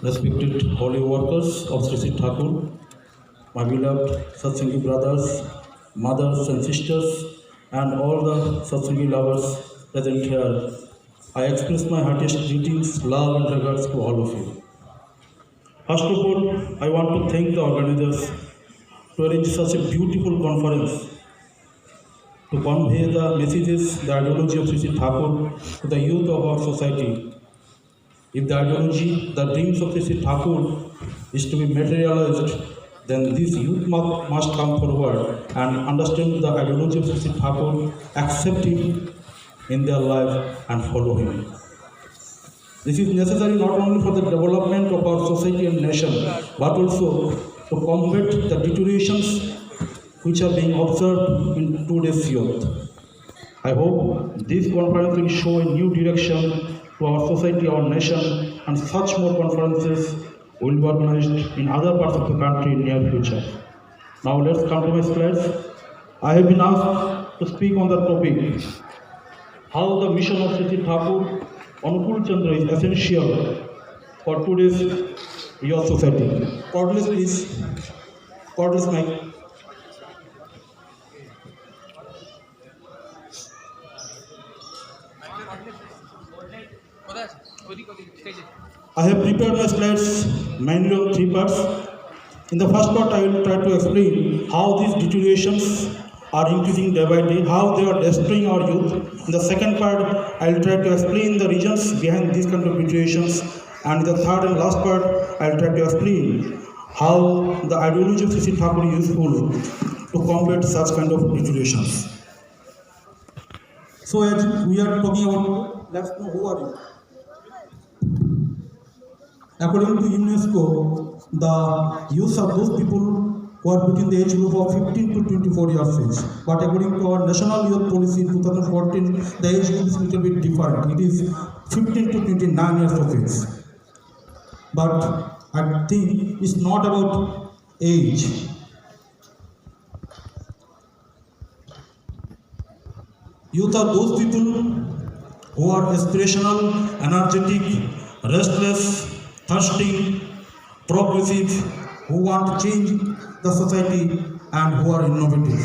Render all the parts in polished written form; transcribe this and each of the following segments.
respected holy workers of Sri Sri Thakur, my beloved Satsangi brothers, mothers and sisters, and all the Satsangi lovers present here, I express my heartiest greetings, love and regards to all of you. First of all, I want to thank the organizers to arrange such a beautiful conference to convey the messages, the ideology of Sri Sri Thakur to the youth of our society. If the ideology, the dreams of Sri Sri Thakur is to be materialized, then this youth must come forward and understand the ideology of Sri Sri Thakur, accept him in their life and follow him. This is necessary not only for the development of our society and nation, but also to combat the deteriorations which are being observed in today's youth. I hope this conference will show a new direction to our society, our nation, and such more conferences will be organized in other parts of the country in near future. Now let's come to my slides. I have been asked to speak on the topic, how the mission of Sri Sri Thakur Anukul Chandra is essential for today's youth society. Cordless please. Cordless mic. I have prepared my slides mainly on three parts. In the first part, I will try to explain how these deteriorations are increasing day by day, how they are destroying our youth. In the second part, I will try to explain the reasons behind these kind of deteriorations. And in the third and last part, I will try to explain how the ideology of Sri Sri Thakur is useful to combat such kind of deteriorations. So as we are talking about, let's know who are you. According to UNESCO, the youth are those people who are between the age group of 15 to 24 years age. But according to our National Youth Policy in 2014, the age group is a little bit different. It is 15 to 29 years of age. But I think it's not about age. Youth are those people who are aspirational, energetic, restless, thirsty, progressive, who want to change the society and who are innovative.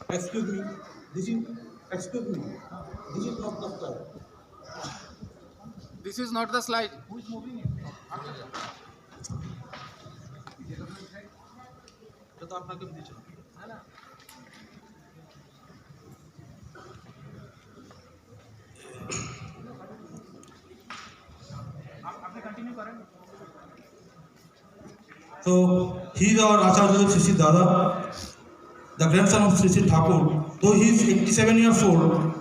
Excuse me, this is not the slide. This is not the slide. Who is moving it? So he is our Acharya Sri Sri Dada, the grandson of Sri Sri Thakur. Though he is 87 years old,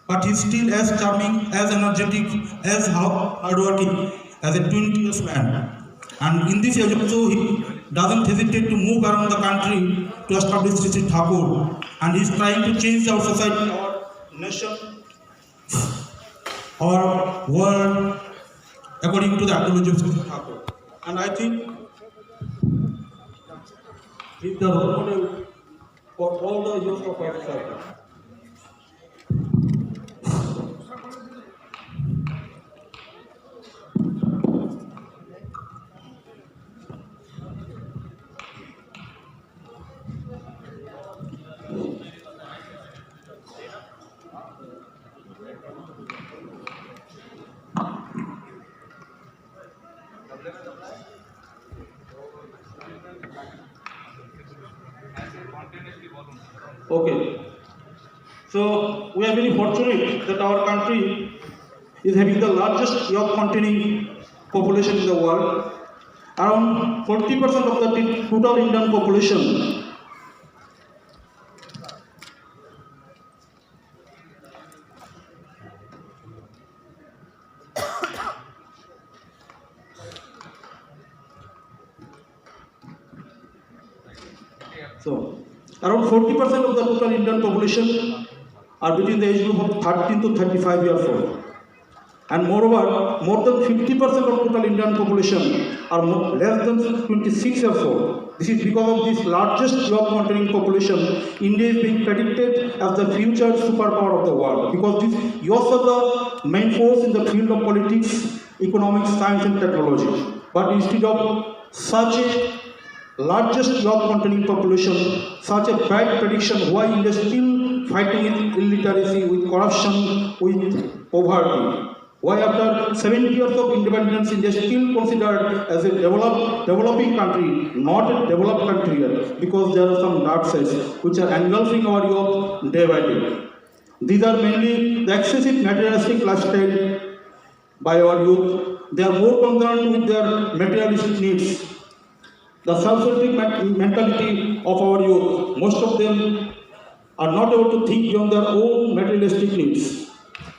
but he is still as charming, as energetic, as hardworking as a 20 years man. And in this age also, he doesn't hesitate to move around the country to establish Sri Sri Thakur. And he is trying to change our society, our nation, our world, according to the ideology of Sri Sri Thakur. And I think he is the role model for all the youth of our society. Okay, so we are very fortunate that our country is having the largest youth containing population in the world. Around 40% of the total Indian population around 40% of the total Indian population are between the age group of 13 to 35 years old. And moreover, more than 50% of total Indian population are less than 26 years old. This is because of this largest youth containing population, India is being predicted as the future superpower of the world. Because these youth are the main force in the field of politics, economics, science and technology. But instead of such a largest job containing population, such a bad prediction, why India is still fighting with illiteracy, with corruption, with poverty? Why after 70 years of independence, India is still considered as a developing country, not a developed country yet, because there are some dark sides which are engulfing our youth day by day. These are mainly the excessive materialistic lifestyle by our youth. They are more concerned with their materialistic needs. The self-centric mentality of our youth, most of them are not able to think beyond their own materialistic needs.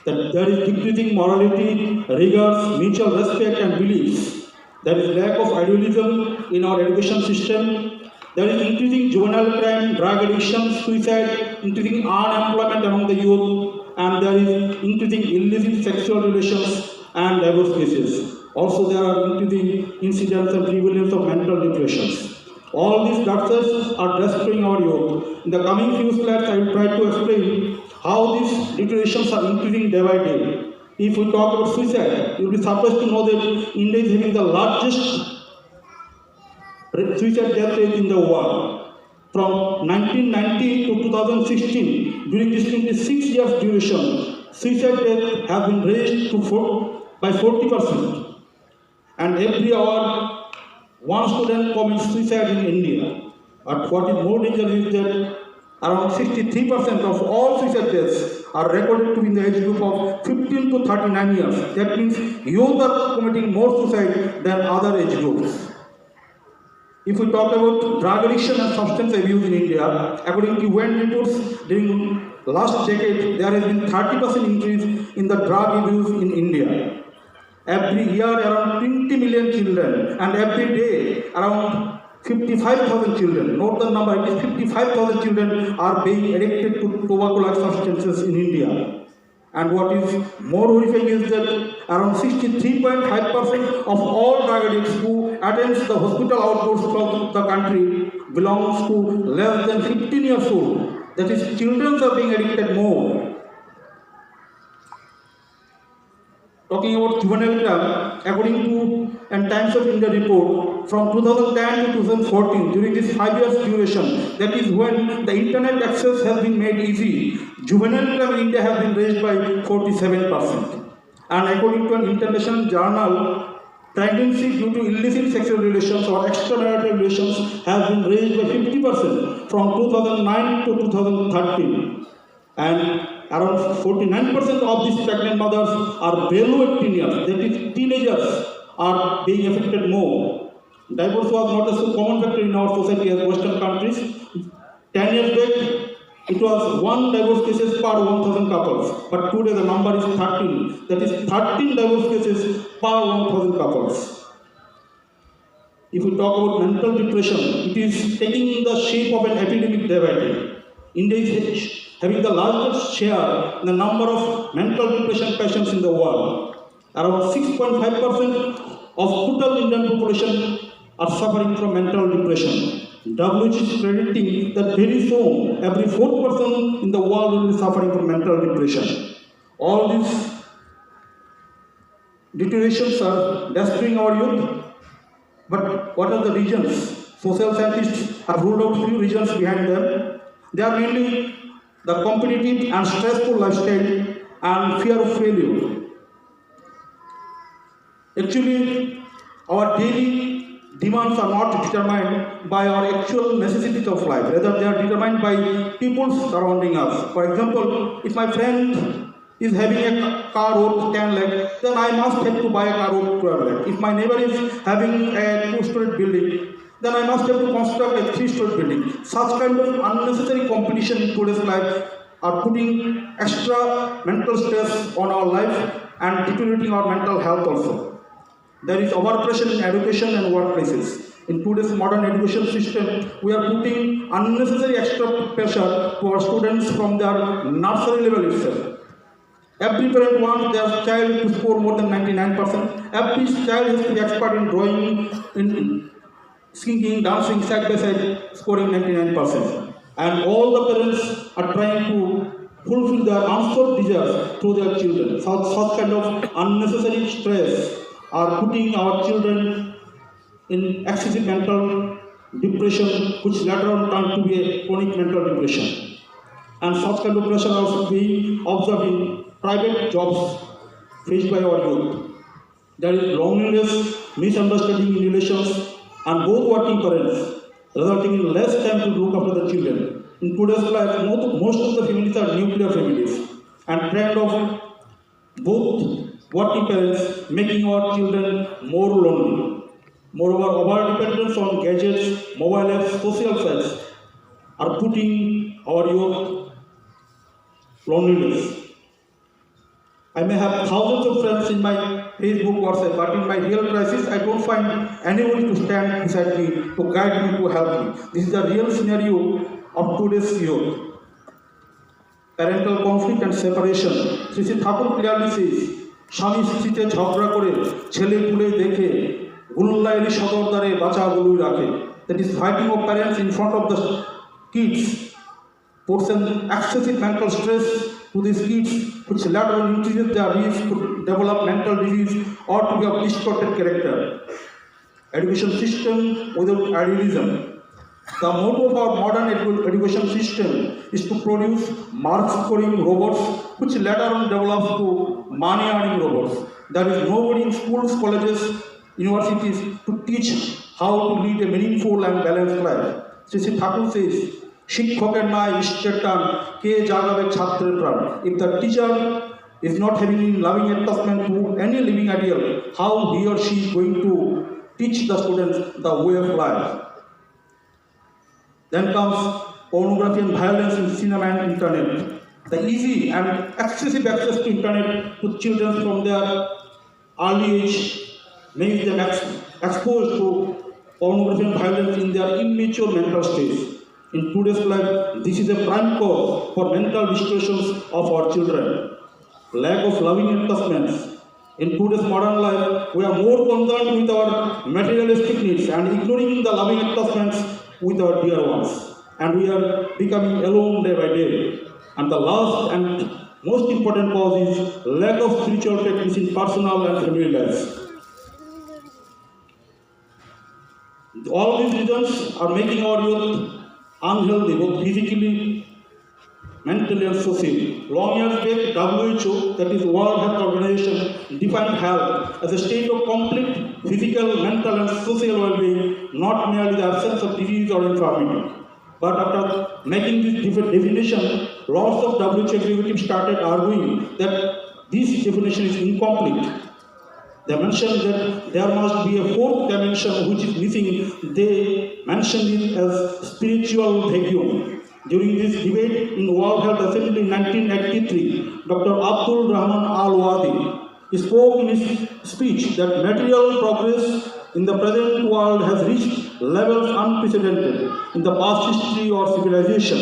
That there is decreasing morality, rigors, mutual respect and beliefs. There is lack of idealism in our education system. There is increasing juvenile crime, drug addiction, suicide, increasing unemployment among the youth, and there is increasing illicit sexual relations and divorce cases. Also, there are increasing incidents and prevalence of mental depressions. All these factors are destroying our youth. In the coming few slides, I will try to explain how these deteriorations are increasing day by day. If we talk about suicide, you will be surprised to know that India is having the largest suicide death rate in the world. From 1990 to 2016, during this 26 years duration, suicide death have been raised to by 40%. And every hour, one student commits suicide in India. But what is more dangerous is that around 63% of all suicide deaths are recorded to be in the age group of 15 to 39 years. That means youth are committing more suicide than other age groups. If we talk about drug addiction and substance abuse in India, according to UN reports, during last decade, there has been 30% increase in the drug abuse in India. Every year, around 20 million children, and every day, around 55,000 children, note the number, it is 55,000 children are being addicted to tobacco-like substances in India. And what is more horrifying is that around 63.5% of all drug addicts who attends the hospital outposts of the country belongs to less than 15 years old. That is, children are being addicted more. Talking about juvenile crime, according to and Times of India report, from 2010 to 2014, during this 5 years duration, that is when the internet access has been made easy, juvenile crime in India has been raised by 47%. And according to an international journal, pregnancy due to illicit sexual relations or extramarital relations has been raised by 50% from 2009 to 2013. And around 49% of these pregnant mothers are below 18 years, that is, teenagers are being affected more. Divorce was not a so common factor in our society as Western countries. 10 years back, it was 1 divorce cases per 1,000 couples, but today the number is 13. That is 13 divorce cases per 1,000 couples. If we talk about mental depression, it is taking the shape of an epidemic day by day. India is having the largest share in the number of mental depression patients in the world. Around 6.5% of total Indian population are suffering from mental depression. WHO is predicting that very soon, every 4th person in the world will be suffering from mental depression. All these deteriorations are destroying our youth. But what are the reasons? Social scientists have ruled out few reasons behind them. They are mainly the competitive and stressful lifestyle and fear of failure. Actually, our daily demands are not determined by our actual necessities of life. Rather, they are determined by people surrounding us. For example, if my friend is having a car worth 10 lakh, then I must have to buy a car worth 12 lakh. If my neighbor is having a 2-story building, then I must have to construct a 3-story building. Such kind of unnecessary competition in today's life are putting extra mental stress on our life and deteriorating our mental health also. There is overpressure in education and workplaces. In today's modern education system, we are putting unnecessary extra pressure to our students from their nursery level itself. Every parent wants their child to score more than 99%. Every child has to be expert in drawing, in singing, dancing, side by side, scoring 99%. And all the parents are trying to fulfill their unsolved desires through their children. Such kind of unnecessary stress are putting our children in excessive mental depression, which later on turned to be a chronic mental depression. And such kind of pressure also being observed in private jobs faced by our youth. There is loneliness, misunderstanding in relations, and both working parents, resulting in less time to look after the children. In today's life, most of the families are nuclear families, and trend of both working parents making our children more lonely. Moreover, over dependence on gadgets, mobile apps, social sites are putting our youth loneliness. I may have thousands of friends in my Facebook, WhatsApp, but in my real crisis, I don't find anyone to stand beside me, to guide me, to help me. This is the real scenario of today's youth. Parental conflict and separation. Sri Thakur clearly says, স্বামী স্ত্রীতে ঝগড়া করে ছেলে পুলে দেখে গুল্লাইরি সদর দ্বারে বাঁচা গলুই রাখে। That is fighting of parents in front of the kids puts an excessive mental stress to these kids, which later on increases their risk to develop mental disease or to be of distorted character. Education system without idealism. The motto of our modern education system is to produce mark-scoring robots, which later on develops to money-earning robots. There is nobody in schools, colleges, universities to teach how to lead a meaningful and balanced life. Sri Thakur says, শিক্ষকের নাই ইষ্টের টান কে জাগাবে ছাত্রের প্রাণ. If the teacher is not having loving attachment to any living ideal, how he or she is going to teach the students the way of life? Then comes pornography and violence in cinema and internet. The easy and excessive access to internet to children from their early age makes them exposed to pornography and violence in their immature mental stage. In today's life, this is a prime cause for mental distortions of our children. Lack of loving attachments. In today's modern life, we are more concerned with our materialistic needs and ignoring the loving attachments with our dear ones. And we are becoming alone day by day. And the last and most important cause is lack of spiritual practice in personal and family lives. All these reasons are making our youth unhealthy, both physically, mentally, and socially. Long years back, WHO, that is World Health Organization, defined health as a state of complete physical, mental, and social well-being, not merely the absence of disease or infirmity. But after making this definition, lots of WHO executives started arguing that this definition is incomplete. They mentioned that there must be a fourth dimension which is missing. They mentioned it as spiritual vacuum. During this debate in World Health Assembly in 1983, Dr. Abdul Rahman Al-Wadi spoke in his speech that material progress in the present world has reached levels unprecedented in the past history or civilization.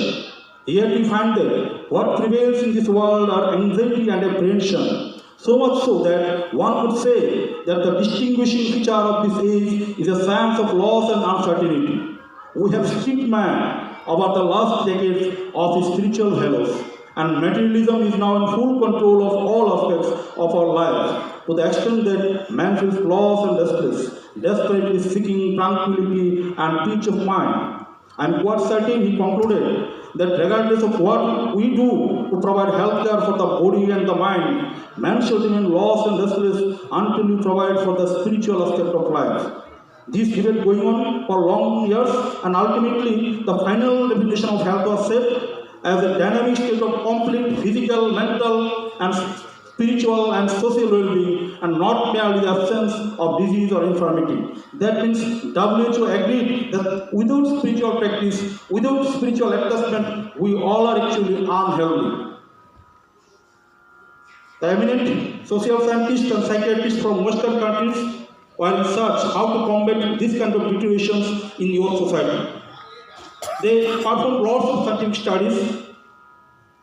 Yet we find that what prevails in this world are anxiety and apprehension. So much so that one would say that the distinguishing feature of this age is a sense of loss and uncertainty. We have stripped man about the last decades of his spiritual halos, and materialism is now in full control of all aspects of our lives, to the extent that man feels lost and restless, desperately seeking tranquility and peace of mind. I am quite certain, he concluded, that regardless of what we do to provide health care for the body and the mind, man should remain lost and restless until we provide for the spiritual aspect of life. This debate going on for long years, and ultimately the final definition of health was set as a dynamic state of complete physical, mental, and spiritual and social well-being, and not merely the absence of disease or infirmity. That means WHO agreed that without spiritual practice, without spiritual attachment, we all are actually unhealthy. The eminent social scientists and psychiatrists from Western countries were in search how to combat this kind of deteriorations in your society. They performed lots of scientific studies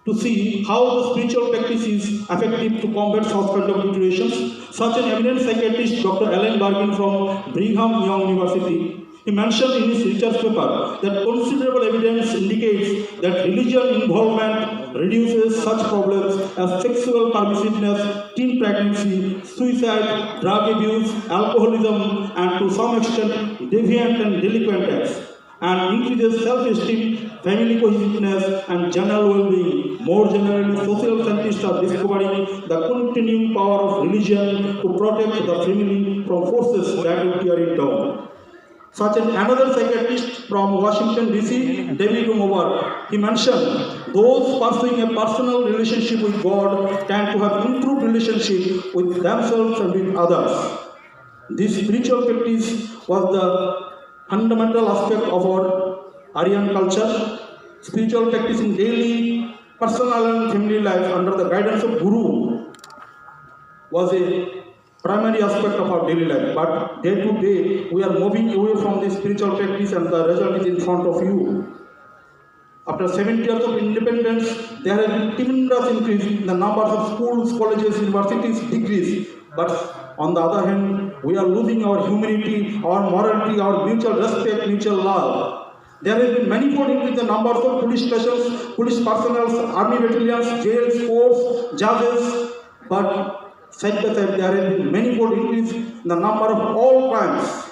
to see how the spiritual practice is effective to combat such kind of deteriorations. Such an eminent psychiatrist, Dr. Alan Barkin from Brigham Young University, he mentioned in his research paper that considerable evidence indicates that religion involvement reduces such problems as sexual permissiveness, teen pregnancy, suicide, drug abuse, alcoholism, and to some extent deviant and delinquent acts, and increases self-esteem, family cohesiveness, and general well-being. More generally, social scientists are discovering the continuing power of religion to protect the family from forces that will tear it down. Such as another psychiatrist from Washington DC, David Mower, he mentioned those pursuing a personal relationship with God tend to have improved relationship with themselves and with others. This spiritual practice was the fundamental aspect of our Aryan culture. Spiritual practice in daily, personal and family life under the guidance of Guru was a primary aspect of our daily life. But day to day, we are moving away from this spiritual practice, and the result is in front of you. After 70 years of independence, there has been tremendous increase in the numbers of schools, colleges, universities, degrees. But on the other hand, we are losing our humanity, our morality, our mutual respect, mutual love. There has been manifold increase in the numbers of police stations, police personnel, army battalions, jails, courts, judges. But side by side, there has been manifold increase in the number of all crimes.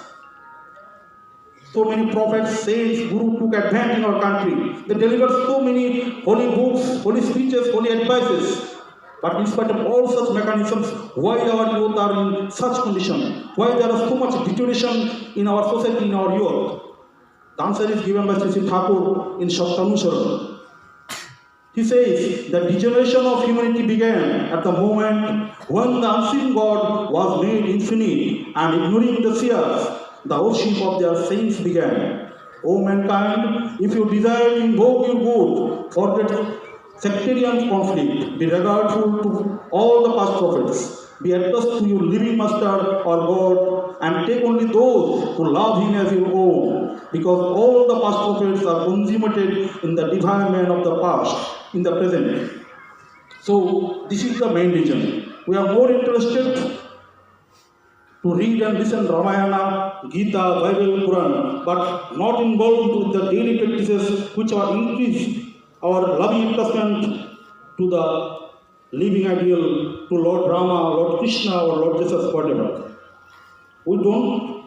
So many prophets, saints, Guru took advantage in our country. They delivered so many holy books, holy speeches, holy advices. But in spite of all such mechanisms, why our youth are in such condition? Why there is so much deterioration in our society, in our youth? The answer is given by Sri Sri Thakur in Shaktanusaran. He says that degeneration of humanity began at the moment when the unseen God was made infinite, and ignoring the seers, the worship of their saints began. O mankind, if you desire to invoke your good, forget sectarian conflict, be regardful to all the past prophets, be attached to your living master or God, and take only those who love him as your own, because all the past prophets are consummated in the divine man of the past, in the present. So this is the main reason. We are more interested to read and listen Ramayana, Gita, Bible, Quran, but not involved with the daily practices which are increase our loving attachment to the living ideal, to Lord Rama, Lord Krishna, or Lord Jesus, whatever. We don't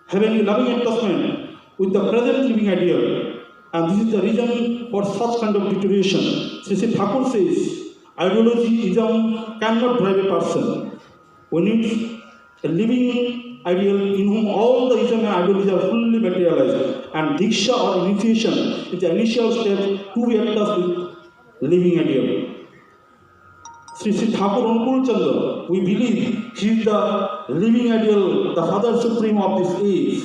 have any loving attachment with the present living ideal, and this is the reason for such kind of deterioration. Sri Sri Thakur says, ideologyism cannot drive a person. We need a living ideal in whom all the ism and ideology are fully materialized, and Diksha or initiation is the initial step to be attached with living ideal. Sri Sri Thakur Anukul Chandra, we believe he is the living ideal, the Father Supreme of this age.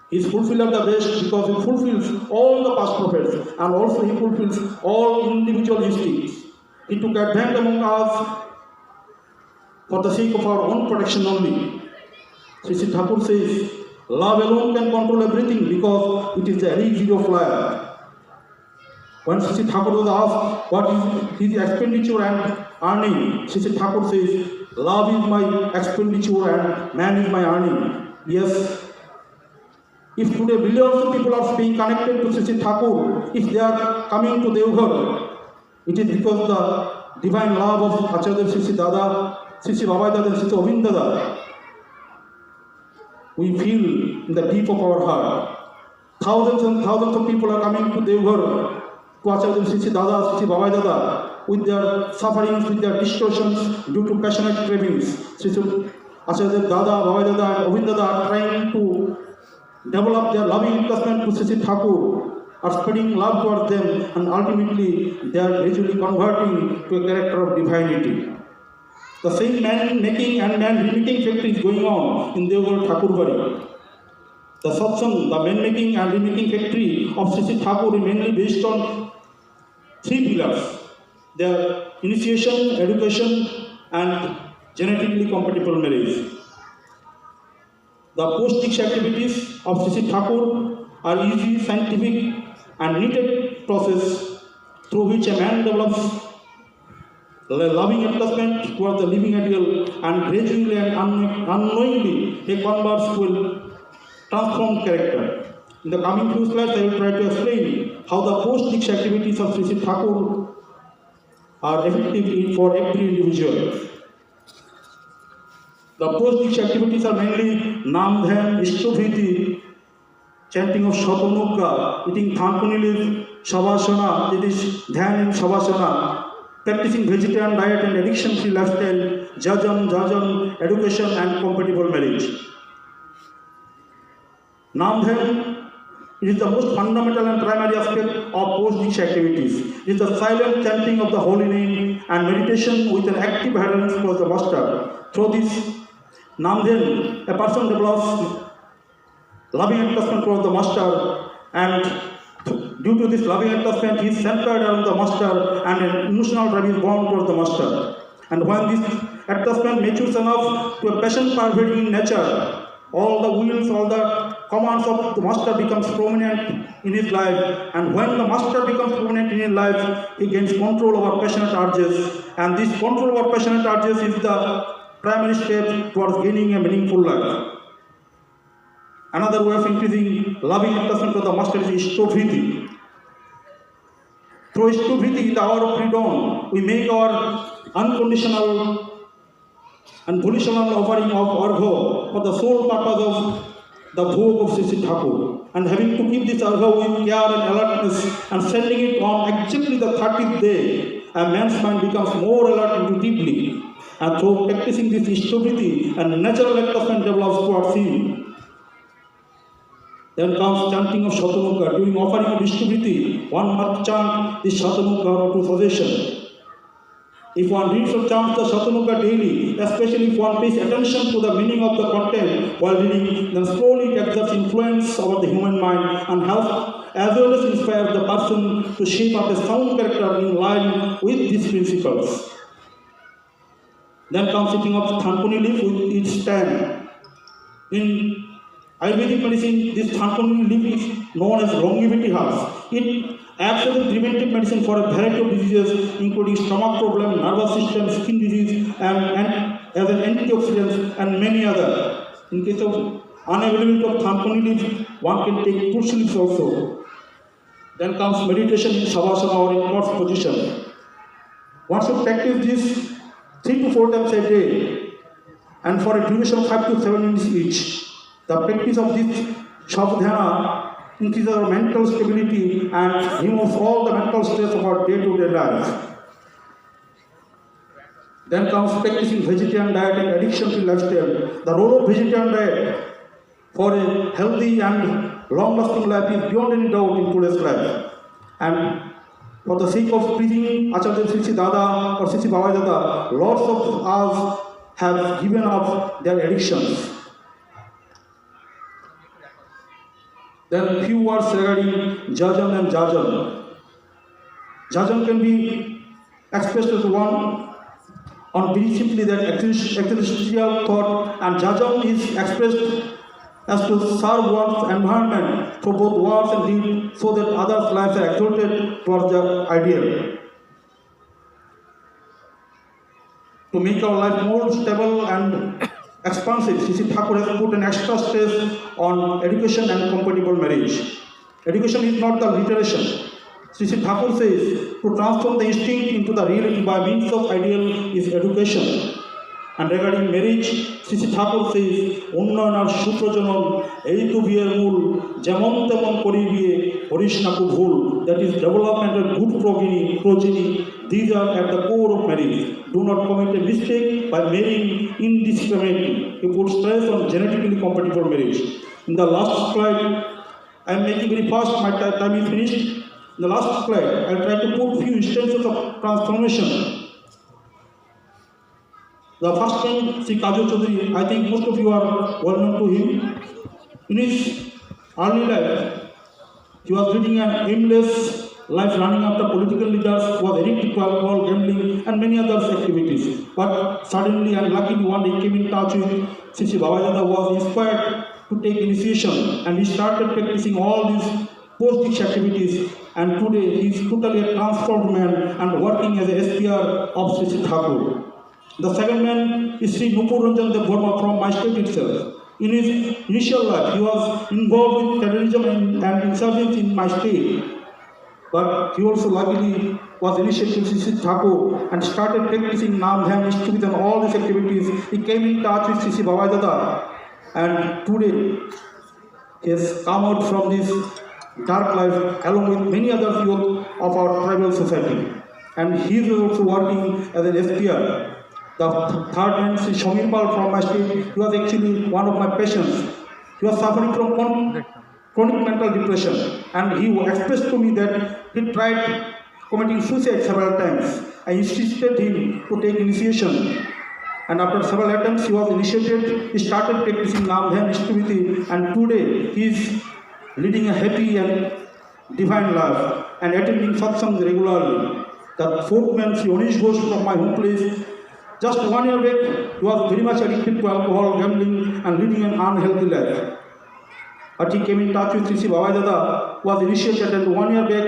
He is fulfiller the best because he fulfills all the past prophets, and also he fulfills all individual instincts. He took advantage among us for the sake of our own protection only. Sri Sri Thakur says, love alone can control everything because it is the elixir of life. When Sri Sri Thakur was asked what is his expenditure and earning, Sri Sri Thakur says, love is my expenditure and man is my earning. Yes, if today billions of people are being connected to Sri Sri Thakur, if they are coming to Devghar, it is because the divine love of Acharya Sri Sri Dada, Sri Sri Babai Dada, Sri Sri Govind Dada. We feel in the deep of our heart. Thousands and thousands of people are coming to Devghar, to Acharya Sri Sri Dada, Sri Sri Babai Dada, with their sufferings, with their distortions due to passionate cravings. Sri Sri Acharya Dada, Babai Dada, and Govind Dada are trying to develop their loving attachment to Sri Sri Thakur, are spreading love towards them, and ultimately they are gradually converting to a character of divinity. The same man-making and man-remitting factory is going on in Devghar Thakurbari. The satsang, the man-making and remitting factory of Sri Sri Thakur is mainly based on three pillars. Their initiation, education, and genetically compatible marriage. The post-Diksha activities of Sri Sri Thakur are easy, scientific, and needed process through which a man develops a loving attachment towards the living ideal, and gradually and unknowingly he converts to a transformed character. In the coming few slides, I will try to explain how the post-Diksha activities of Sri Sri Thakur are effective for every individual. The post-Diksha activities are mainly Nam Dhyan, Ishtoviti, chanting of Shatanukka, eating Thankuni leaf, Shavasana, that is Dhyan in Shavasana, practicing vegetarian diet and addiction-free lifestyle, jajan, education and compatible marriage. Nam Dhyan is the most fundamental and primary aspect of post-Diksha activities. It is the silent chanting of the holy name and meditation with an active adherence towards the master. Through this Nam Dhyan, a person develops loving attachment towards the master, and due to this loving attachment, he is centered around the master and an emotional drive is born towards the master. And when this attachment matures enough to a passion pervading in nature, all the wills, all the commands of the master becomes prominent in his life. And when the master becomes prominent in his life, he gains control over passionate urges. And this control over passionate urges is the primary step towards gaining a meaningful life. Another way of increasing loving attachment to the master is Ishtoviti. Through Ishtoviti, in the hour of pre-dawn, we make our unconditional and volitional offering of Argho for the sole purpose of the Bhog of Sri Thakur. And having to keep this Argho with care and alertness and sending it on exactly the 30th day, a man's mind becomes more alert and deeply. And through practicing this Ishtoviti and natural attachment develops towards him. Then comes chanting of Shatanukka. During offering of Ishtoviti, one must chant this Shatanukka to suggestion. If one reads or chants the Shatanukka daily, especially if one pays attention to the meaning of the content while reading, then slowly it exerts influence over the human mind and helps as well as inspire the person to shape up a sound character in line with these principles. Then comes sitting of Thankuni leaf with its stem. In Ayurvedic medicine, this Thankuni leaf is known as longevity herbs. It acts as a preventive medicine for a variety of diseases, including stomach problem, nervous system, skin disease, and as an antioxidant and many other. In case of unavailability of Thankuni leaf, one can take tush leaves also. Then comes meditation in Shavasana or in cross position. One should practice this 3 to 4 times a day and for a duration of 5 to 7 minutes each. The practice of this Shavdhyana increases our mental stability and removes all the mental stress of our day-to-day life. Then comes practicing vegetarian diet and addiction-free lifestyle. The role of vegetarian diet for a healthy and long-lasting life is beyond any doubt in today's life. And for the sake of pleasing Acharya Sri Dada or Sri Baba Dada, lots of us have given up their addictions. Then few words regarding jajan and jajan. Jajan can be expressed as one on very simply that existential thought, and jajan is expressed as to serve one's environment for both words and deeds so that others' lives are exalted towards the ideal. To make our life more stable and expansive, Sri Thakur has put an extra stress on education and compatible marriage. Education is not the literation. Sri Thakur says to transform the instinct into the reality by means of ideal is education. And regarding marriage, Sri Thakur says, "Unnayanar suprajanan eitu biyer mul jemon temon kori biye horish naku bhul." That is development of good progeny. These are at the core of marriage. Do not commit a mistake by marrying indiscriminately. You put stress on genetically compatible marriage. In the last slide, I am making very fast. My time is finished. In the last slide, I will try to put few instances of transformation. The first one, Sri Kajol Chaudhary, I think most of you are well known to him. In his early life, he was leading an aimless life, running after political leaders, was addicted to alcohol, gambling, and many other activities. But suddenly and luckily one day came in touch with Sri Baba Dada, was inspired to take initiation, and he started practicing all these post-Diksha activities. And today he is totally a transformed man and working as a SPR of Sri Thakur. The second man is Sri Nupur Ranjan Dev Verma from my state itself. In his initial life, he was involved with terrorism and insurgency in my state. But he also luckily was initiated with Sri Thakur and started practicing Nam Dhyan Ishtamit and all these activities. He came in touch with Sri Baba Dada, and today he has come out from this dark life along with many other youth of our tribal society. And he is also working as an SPR. The third man, Sri Shomirpal from my state, he was actually one of my patients. He was suffering from chronic mental depression, and he expressed to me that he tried committing suicide several times. I insisted him to take initiation, and after several attempts he was initiated. He started practicing Nam Dhyan Ishtamiti, and today he is leading a happy and divine life and attending satsangs regularly. The fourth man, Sri Onish Ghosh from my home place, just 1 year back, he was very much addicted to alcohol, gambling, and leading an unhealthy life. But he came in touch with Sri Baba Dada, who was initiated, and 1 year back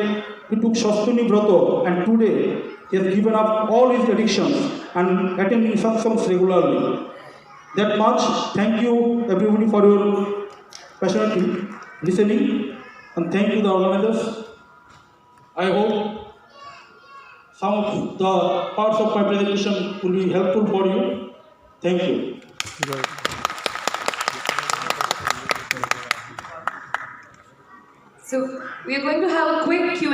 he took Shastuni Vrato, and today he has given up all his addictions and attending satsangs regularly. That much, thank you everybody for your passionate listening, and thank you the organizers. I hope some of the parts of my presentation will be helpful for you. Thank you. So we are going to have a quick Q&A.